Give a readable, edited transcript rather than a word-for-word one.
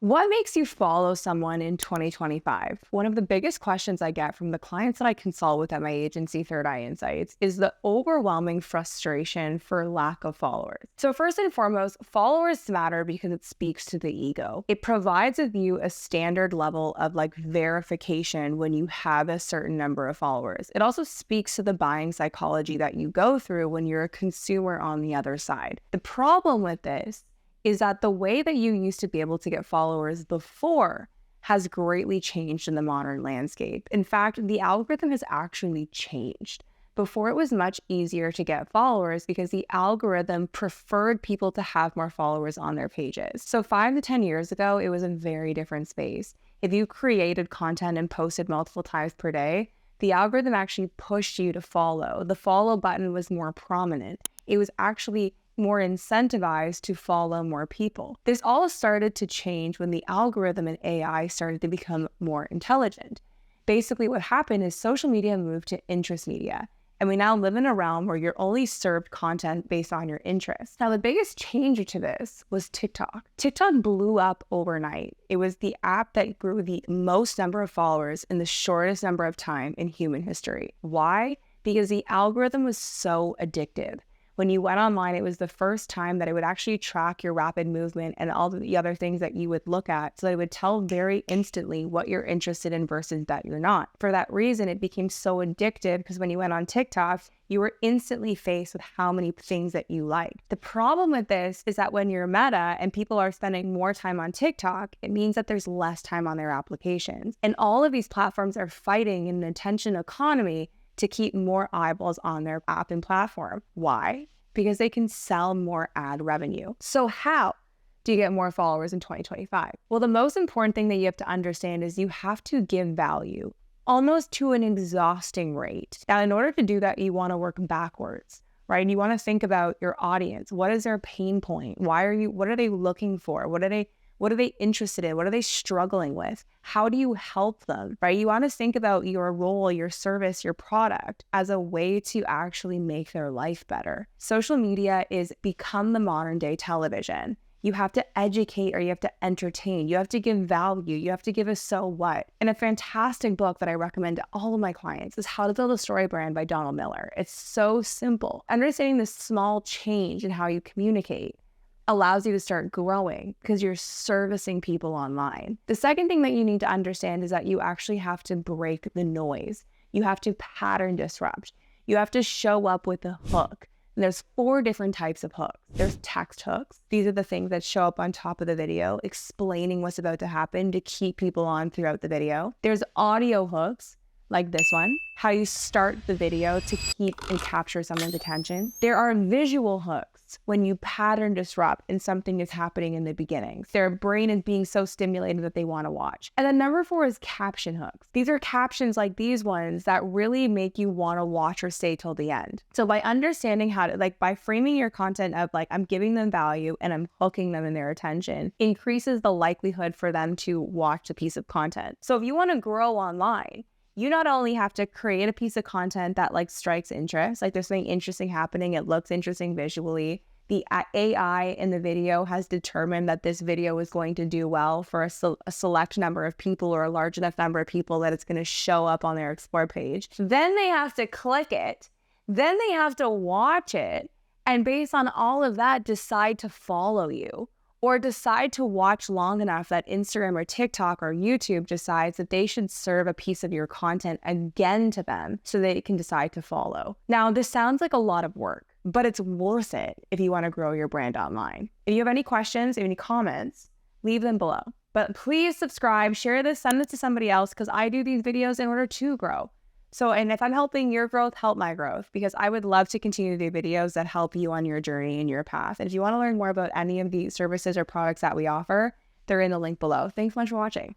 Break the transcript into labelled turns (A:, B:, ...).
A: What makes you follow someone in 2025? One of the biggest questions I get from the clients that I consult with at my agency, Third Eye Insights, is the overwhelming frustration for lack of followers. So first and foremost, followers matter because it speaks to the ego. It provides with you a standard level of verification when you have a certain number of followers. It also speaks to the buying psychology that you go through when you're a consumer on the other side. The problem with this is that the way that you used to be able to get followers before has greatly changed in the modern landscape. In fact, the algorithm has actually changed. Before, it was much easier to get followers because the algorithm preferred people to have more followers on their pages. So 5 to 10 years ago, it was a very different space. If you created content and posted multiple times per day, the algorithm actually pushed you to follow. The follow button was more prominent. It was actually more incentivized to follow more people. This all started to change when the algorithm and AI started to become more intelligent. Basically, what happened is social media moved to interest media, and we now live in a realm where you're only served content based on your interests. Now, the biggest change to this was TikTok. TikTok blew up overnight. It was the app that grew the most number of followers in the shortest number of time in human history. Why? Because the algorithm was so addictive. When you went online, it was the first time that it would actually track your rapid movement and all the other things that you would look at. So it would tell very instantly what you're interested in versus that you're not. For that reason, it became so addictive because when you went on TikTok, you were instantly faced with how many things that you liked. The problem with this is that when you're Meta and people are spending more time on TikTok, it means that there's less time on their applications. And all of these platforms are fighting in an attention economy to keep more eyeballs on their app and platform. Why? Because they can sell more ad revenue. So how do you get more followers in 2025? Well, the most important thing that you have to understand is you have to give value almost to an exhausting rate. Now, in order to do that, you want to work backwards, right? And you want to think about your audience. What is their pain point? What are they looking for? What are they interested in? What are they struggling with? How do you help them, right? You want to think about your role, your service, your product as a way to actually make their life better. Social media is become the modern day television. You have to educate or you have to entertain. You have to give value. You have to give a so what. And a fantastic book that I recommend to all of my clients is How to Build a Story Brand by Donald Miller. It's so simple. Understanding this small change in how you communicate allows you to start growing because you're servicing people online. The second thing that you need to understand is that you actually have to break the noise. You have to pattern disrupt. You have to show up with a hook. And there's 4 different types of hooks. There's text hooks. These are the things that show up on top of the video, explaining what's about to happen to keep people on throughout the video. There's audio hooks, like this one, how you start the video to keep and capture someone's attention. There are visual hooks when you pattern disrupt and something is happening in the beginning. Their brain is being so stimulated that they want to watch. And then number 4 is caption hooks. These are captions like these ones that really make you want to watch or stay till the end. So by understanding how to, by framing your content of I'm giving them value and I'm hooking them in their attention, increases the likelihood for them to watch a piece of content. So if you want to grow online, you not only have to create a piece of content that strikes interest, there's something interesting happening, it looks interesting visually. The AI in the video has determined that this video is going to do well for a select number of people or a large enough number of people that it's going to show up on their Explore page. Then they have to click it. Then they have to watch it. And based on all of that, decide to follow you. Or decide to watch long enough that Instagram or TikTok or YouTube decides that they should serve a piece of your content again to them so they can decide to follow. Now, this sounds like a lot of work, but it's worth it if you want to grow your brand online. If you have any questions, any comments, leave them below. But please subscribe, share this, send this to somebody else because I do these videos in order to grow. So, and if I'm helping your growth, help my growth, because I would love to continue to do videos that help you on your journey and your path. And if you want to learn more about any of the services or products that we offer, they're in the link below. Thanks so much for watching.